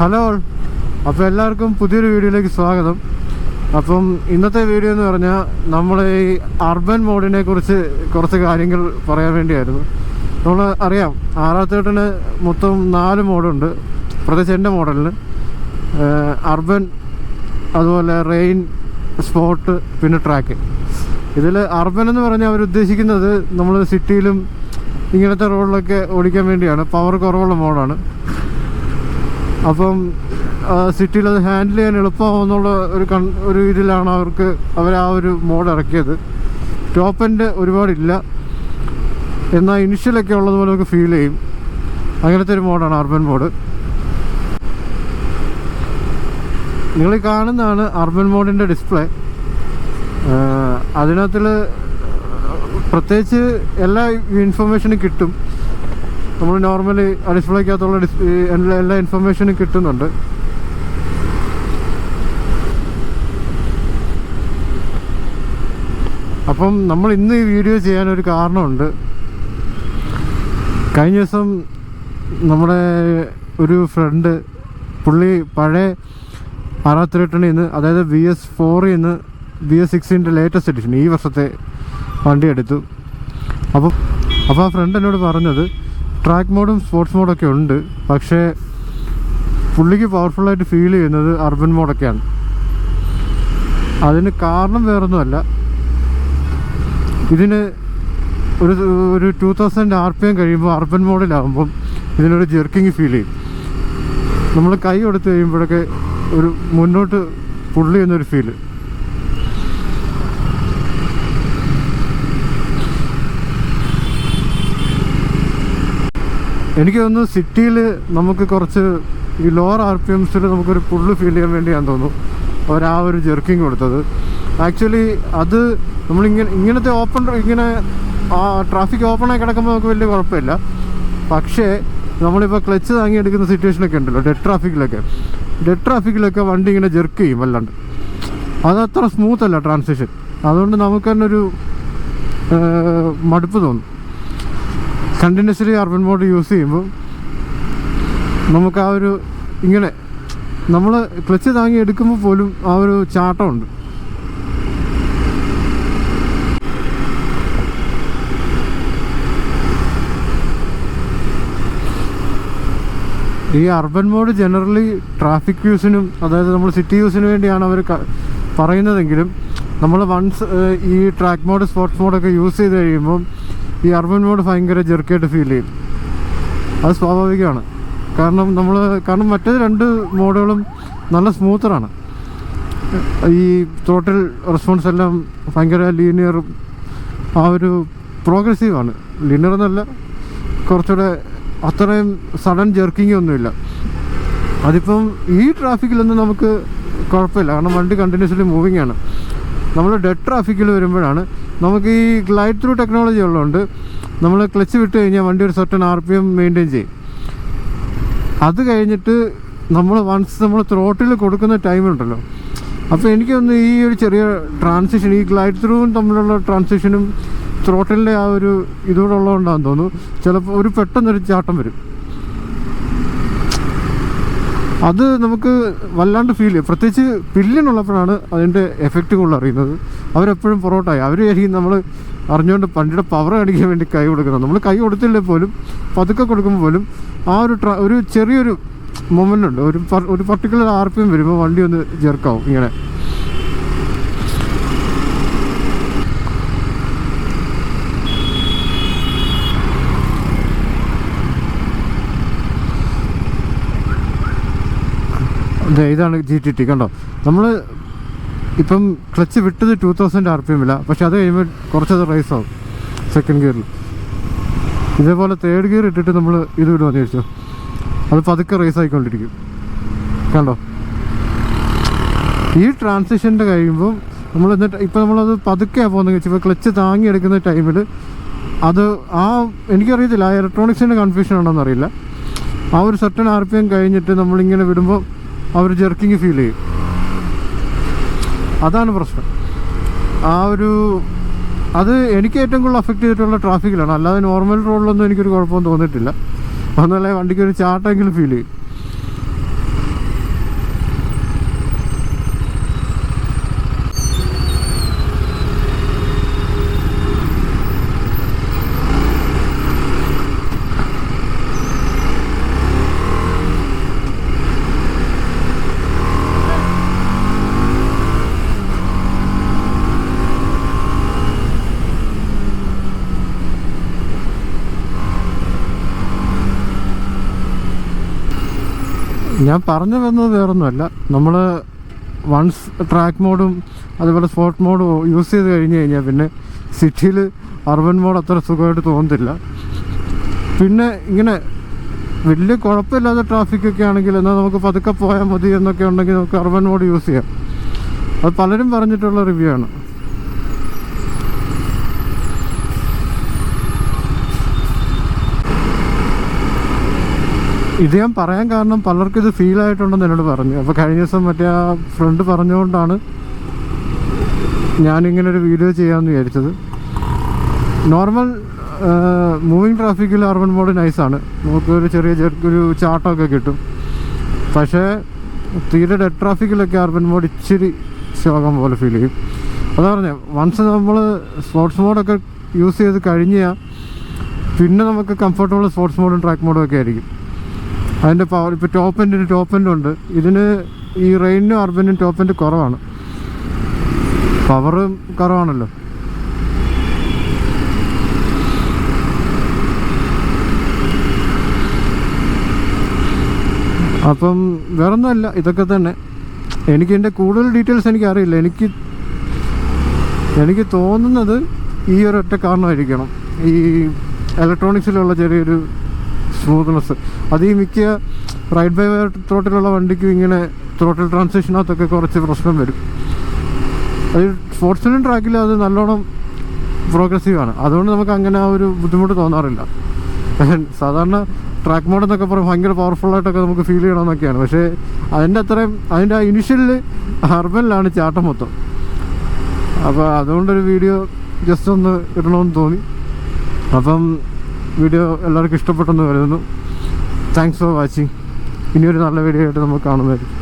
Hello, അപ്പോൾ എല്ലാവർക്കും പുതിയൊരു വീഡിയോയിലേക്ക് സ്വാഗതം. അപ്പം ഇന്നത്തെ വീഡിയോ എന്ന് പറഞ്ഞാൽ നമ്മൾ ഈ അർബൻ മോഡിനെ കുറിച്ച് കുറച്ച് കാര്യങ്ങൾ പറയാൻ വേണ്ടിയായിരുന്നു. നമ്മൾ അറിയാം R38 മൊത്തം 4 മോഡുണ്ട്, പ്രത്യേകിച്ച് എൻ്റെ മോഡലിന്. അർബൻ, അതുപോലെ റെയിൻ, സ്പോട്ട്, പിന്നെ ട്രാക്ക്. ഇതിൽ അർബൻ എന്ന് പറഞ്ഞാൽ അവരുദ്ദേശിക്കുന്നത് നമ്മൾ സിറ്റിയിലും ഇങ്ങനത്തെ റോഡിലൊക്കെ ഓടിക്കാൻ വേണ്ടിയാണ്. പവർ കുറവുള്ള മോഡാണ്. അപ്പം സിറ്റിയിൽ അത് ഹാൻഡിൽ ചെയ്യാൻ എളുപ്പമാവുന്നുള്ള ഒരു ഇതിലാണ് അവർ ആ ഒരു മോഡ് ഇറക്കിയത്. ടോപ്പ് എൻഡ് ഒരുപാടില്ല, എന്നാൽ ഇനിഷ്യലൊക്കെ ഉള്ളതുപോലെ നമുക്ക് ഫീൽ ചെയ്യും. അങ്ങനത്തെ ഒരു മോഡാണ് അർബൻ മോഡ്. നിങ്ങൾ കാണുന്നതാണ് അർബൻ മോഡിൻ്റെ ഡിസ്പ്ലേ. അതിനകത്തിൽ പ്രത്യേകിച്ച് എല്ലാ ഇൻഫർമേഷനും കിട്ടും. നമ്മൾ നോർമലി ഡിസ്പ്ലേക്കകത്തുള്ള എല്ലാ ഇൻഫർമേഷനും കിട്ടുന്നുണ്ട്. അപ്പം നമ്മൾ ഇന്ന് ഈ വീഡിയോ ചെയ്യാനൊരു കാരണമുണ്ട്. കഴിഞ്ഞ ദിവസം നമ്മുടെ ഒരു ഫ്രണ്ട്, പുള്ളി പഴയ R38 അതായത് BS4 BS6 ലേറ്റസ്റ്റ് എഡിഷൻ ഈ വർഷത്തെ വണ്ടി എടുത്തു. അപ്പോൾ ആ ഫ്രണ്ട് എന്നോട് പറഞ്ഞത് ട്രാക്ക് മോഡും സ്പോർട്സ് മോഡൊക്കെ ഉണ്ട്, പക്ഷേ പുള്ളിക്ക് പവർഫുള്ളായിട്ട് ഫീൽ ചെയ്യുന്നത് അർബൻ മോഡൊക്കെയാണ്. അതിന് കാരണം വേറൊന്നുമല്ല, ഇതിന് ഒരു 2000 RPM കഴിയുമ്പോൾ അർബൻ മോഡിലാകുമ്പം ഇതിനൊരു ജെർക്കിങ് ഫീൽ ചെയ്യും. നമ്മൾ കൈ കൊടുത്ത് കഴിയുമ്പോഴൊക്കെ ഒരു മുന്നോട്ട് പുള്ളി എന്നൊരു ഫീല്. എനിക്ക് തോന്നുന്നു സിറ്റിയിൽ നമുക്ക് കുറച്ച് ഈ ലോവർ RPMസിൽ നമുക്കൊരു പുള്ള് ഫീൽ ചെയ്യാൻ വേണ്ടിയാണെന്ന് തോന്നുന്നു അവർ ആ ഒരു ജെർക്കിങ് കൊടുത്തത്. ആക്ച്വലി അത് ഇങ്ങനത്തെ ഇങ്ങനെ ട്രാഫിക് ഓപ്പണായി കിടക്കുമ്പോൾ നമുക്ക് വലിയ കുഴപ്പമില്ല. പക്ഷേ നമ്മളിപ്പോൾ ക്ലച്ച് താങ്ങിയെടുക്കുന്ന സിറ്റുവേഷനൊക്കെ ഉണ്ടല്ലോ, ഡെഡ് ട്രാഫിക്കിലൊക്കെ വണ്ടി ഇങ്ങനെ ജെർക്ക് ചെയ്യും വല്ലാണ്ട്. അതത്ര സ്മൂത്തല്ല ട്രാൻസിഷൻ. അതുകൊണ്ട് നമുക്ക് തന്നെ ഒരു മടുപ്പ് തോന്നും. കണ്ടിന്യൂസ്ലി അർബൻ മോഡ് യൂസ് ചെയ്യുമ്പോൾ നമുക്ക് ആ ഒരു ഇങ്ങനെ നമ്മൾ ക്ലച്ച് താങ്ങി എടുക്കുമ്പോൾ പോലും ആ ഒരു ചാട്ടമുണ്ട്. ഈ അർബൻ മോഡ് ജനറലി ട്രാഫിക് യൂസിനും, അതായത് നമ്മൾ സിറ്റി യൂസിന് വേണ്ടിയാണ് അവർ പറയുന്നതെങ്കിലും, നമ്മൾ വൺസ് ഈ ട്രാക്ക് മോഡ്, സ്പോർട്സ് മോഡൊക്കെ യൂസ് ചെയ്ത് കഴിയുമ്പം ഈ അർബൻ മോഡ് ഭയങ്കര ജെർക്കായിട്ട് ഫീൽ ചെയ്യും. അത് സ്വാഭാവികമാണ്. കാരണം മറ്റേ 2 മോഡുകളും നല്ല സ്മൂത്തറാണ്. ഈ ടോട്ടൽ റെസ്പോൺസ് എല്ലാം ഭയങ്കര ലീനിയറും ആ ഒരു പ്രോഗ്രസീവാണ്. ലീനിയർ എന്നല്ല, കുറച്ചുകൂടെ അത്രയും സഡൻ ജെർക്കിങ് ഒന്നുമില്ല. അതിപ്പം ഈ ട്രാഫിക്കിലൊന്നും നമുക്ക് കുഴപ്പമില്ല, കാരണം വണ്ടി കണ്ടിന്യൂസ്ലി മൂവിങ് ആണ്. നമ്മൾ ഡെഡ് ട്രാഫിക്കിൽ വരുമ്പോഴാണ് നമുക്ക് ഈ ഗ്ലൈഡ് ത്രൂ ടെക്നോളജി ഉള്ളതുകൊണ്ട് നമ്മൾ ക്ലച്ച് വിട്ട് കഴിഞ്ഞാൽ വണ്ടി ഒരു സർട്ടൻ RPM മെയിൻറ്റെയിൻ ചെയ്യും. അത് കഴിഞ്ഞിട്ട് നമ്മൾ ത്രോട്ടിൽ കൊടുക്കുന്ന ടൈമുണ്ടല്ലോ, അപ്പോൾ എനിക്കൊന്ന് ഈ ഒരു ചെറിയ ട്രാൻസിഷൻ, ഈ ഗ്ലൈഡ് ത്രൂവും തമ്മിലുള്ള ട്രാൻസിഷനും ത്രോട്ടിലിൻ്റെ ആ ഒരു ഇതുകൂടെ ഉള്ളതുകൊണ്ടാണെന്ന് തോന്നുന്നു ചിലപ്പോൾ ഒരു പെട്ടെന്നൊരു ചാട്ടം വരും. അത് നമുക്ക് വല്ലാണ്ട് ഫീൽ ചെയ്യും. പ്രത്യേകിച്ച് പില്ലിനുള്ളപ്പോഴാണ് അതിൻ്റെ എഫക്റ്റ് കൂടുതൽ അറിയുന്നത്. അവരെപ്പോഴും പുറകോട്ടായി, അവർ ആയിരിക്കും നമ്മൾ അറിഞ്ഞുകൊണ്ട് വണ്ടിയുടെ പവർ കാണിക്കാൻ വേണ്ടി കൈ കൊടുക്കുന്നത്. നമ്മൾ കൈ കൊടുത്തില്ലേ പോലും, പതുക്കെ കൊടുക്കുമ്പോൾ പോലും ആ ഒരു ചെറിയൊരു മൊമെൻ്റ് ഉണ്ട്. ഒരു പർട്ടിക്കുലർ RPM വരുമ്പോൾ വണ്ടി ഒന്ന് ജെർക്കാവും ഇങ്ങനെ. ഇതാണ് GTT. കണ്ടോ, നമ്മൾ ഇപ്പം ക്ലച്ച് വിട്ടത് 2000 RPM ഇല്ല, പക്ഷെ അത് കഴിയുമ്പോൾ കുറച്ചത് റൈസ് ആവും സെക്കൻഡ് ഗിയറിൽ. ഇതേപോലെ തേർഡ് ഗിയർ ഇട്ടിട്ട് നമ്മൾ ഇത് വിടുമെന്ന് ചോദിച്ചോ, അത് പതുക്കെ റൈസ് ആയിക്കൊണ്ടിരിക്കും. കണ്ടോ, ഈ ട്രാൻസിഷൻ്റെ കഴിയുമ്പോൾ ഇപ്പോൾ നമ്മളത് പതുക്കെയാണ് പോകുന്നത് വെച്ചാൽ, ഇപ്പോൾ ക്ലച്ച് താങ്ങിയെടുക്കുന്ന ടൈമിൽ അത് എനിക്കറിയത്തില്ല, ആ ഇലക്ട്രോണിക്സിൻ്റെ കൺഫ്യൂഷൻ ഉണ്ടോയെന്ന് അറിയില്ല. ആ ഒരു സർട്ടൻ RPM കഴിഞ്ഞിട്ട് നമ്മളിങ്ങനെ വിടുമ്പോൾ ആ ഒരു ജെർക്കിങ് ഫീൽ ചെയ്യും. അതാണ് പ്രശ്നം. അത് എനിക്ക് ഏറ്റവും കൂടുതൽ അഫക്റ്റ് ചെയ്തിട്ടുള്ള ട്രാഫിക്കിലാണ്. അല്ലാതെ നോർമൽ റോഡിലൊന്നും എനിക്കൊരു കുഴപ്പമൊന്നും തോന്നിയിട്ടില്ല. ഒന്നല്ലേ വണ്ടിക്ക് ഒരു ചാട്ടെങ്കിലും ഫീൽ ചെയ്യും. ഞാൻ പറഞ്ഞു വന്നത് വേറൊന്നുമല്ല, നമ്മൾ വൺസ് ട്രാക്ക് മോഡും അതുപോലെ സ്പോർട്ട് മോഡും യൂസ് ചെയ്ത് കഴിഞ്ഞ് കഴിഞ്ഞാൽ പിന്നെ സിറ്റിയിൽ അർബൻ മോഡ് അത്ര സുഖമായിട്ട് തോന്നത്തില്ല. പിന്നെ ഇങ്ങനെ വലിയ കുഴപ്പമില്ലാത്ത ട്രാഫിക്കൊക്കെ ആണെങ്കിൽ എന്നാൽ നമുക്ക് പതുക്കെ പോയാൽ മതി എന്നൊക്കെ ഉണ്ടെങ്കിൽ നമുക്ക് അർബൻ മോഡ് യൂസ് ചെയ്യാം. അത് പലരും പറഞ്ഞിട്ടുള്ള റിവ്യൂ ആണ്. ഇത് ഞാൻ പറയാൻ കാരണം പലർക്കും ഇത് ഫീൽ ആയിട്ടുണ്ടെന്ന് എന്നോട് പറഞ്ഞു. അപ്പോൾ കഴിഞ്ഞ ദിവസം മറ്റേ ആ ഫ്രണ്ട് പറഞ്ഞുകൊണ്ടാണ് ഞാനിങ്ങനൊരു വീഡിയോ ചെയ്യാമെന്ന് വിചാരിച്ചത്. നോർമൽ മൂവിങ് ട്രാഫിക്കിൽ അർബൻ മോഡ് നൈസാണ്, നമുക്കൊരു ചെറിയൊരു ചാട്ടമൊക്കെ കിട്ടും. പക്ഷേ തീരെ ഡെഡ് ട്രാഫിക്കിലൊക്കെ അർബൻ മോഡ് ഇച്ചിരി ശോകം പോലെ ഫീൽ ചെയ്യും. അതാ പറഞ്ഞത്, വൺസ് നമ്മൾ സ്പോർട്സ് മോഡൊക്കെ യൂസ് ചെയ്ത് കഴിഞ്ഞാൽ പിന്നെ നമുക്ക് കംഫർട്ടബിൾ സ്പോർട്സ് മോഡും ട്രാക്ക് മോഡും ഒക്കെ ആയിരിക്കും. അതിൻ്റെ പവർ ഇപ്പോൾ ടോപ്പ് എൻഡും ഉണ്ട്. ഇതിന് ഈ റെയിനും അർബനും ടോപ്പ് എൻഡ് കുറവാണ്, പവറും കുറവാണല്ലോ. അപ്പം വേറൊന്നുമല്ല, ഇതൊക്കെ തന്നെ. എനിക്കെൻ്റെ കൂടുതൽ ഡീറ്റെയിൽസ് എനിക്കറിയില്ല. എനിക്ക് തോന്നുന്നത് ഈ ഒരൊറ്റ കാരണമായിരിക്കണം, ഈ ഇലക്ട്രോണിക്സിലുള്ള ചെറിയൊരു സ്മൂത്ത്നെസ്. അത് ഈ മിക്ക റൈഡ് ബൈ വയർ ത്രോട്ടിലുള്ള വണ്ടിക്കും ഇങ്ങനെ ത്രോട്ടിൽ ട്രാൻസിഷനകത്തൊക്കെ കുറച്ച് പ്രശ്നം വരും. അത് സ്പോർട്സിനും ട്രാക്കിലും അത് നല്ലോണം പ്രോഗ്രസീവാണ്, അതുകൊണ്ട് നമുക്ക് അങ്ങനെ ആ ഒരു ബുദ്ധിമുട്ട് തോന്നാറില്ല. സാധാരണ ട്രാക്ക് മോഡ് എന്നൊക്കെ പറയുമ്പോൾ ഭയങ്കര പവർഫുള്ളായിട്ടൊക്കെ നമുക്ക് ഫീൽ ചെയ്യണമെന്നൊക്കെയാണ്. പക്ഷേ അതിൻ്റെ ആ ഇനിഷ്യലിൽ അർബനിലാണ് ചാട്ടം മൊത്തം. അപ്പോൾ അതുകൊണ്ടൊരു വീഡിയോ ജസ്റ്റ് ഒന്ന് ഇടണമെന്ന് തോന്നി. അപ്പം വീഡിയോ എല്ലാവർക്കും ഇഷ്ടപ്പെട്ടെന്ന് കരുതുന്നു. Thanks for watching. ഇനിയൊരു നല്ല വീഡിയോ ആയിട്ട് നമുക്ക് കാണുന്നതായിരിക്കും.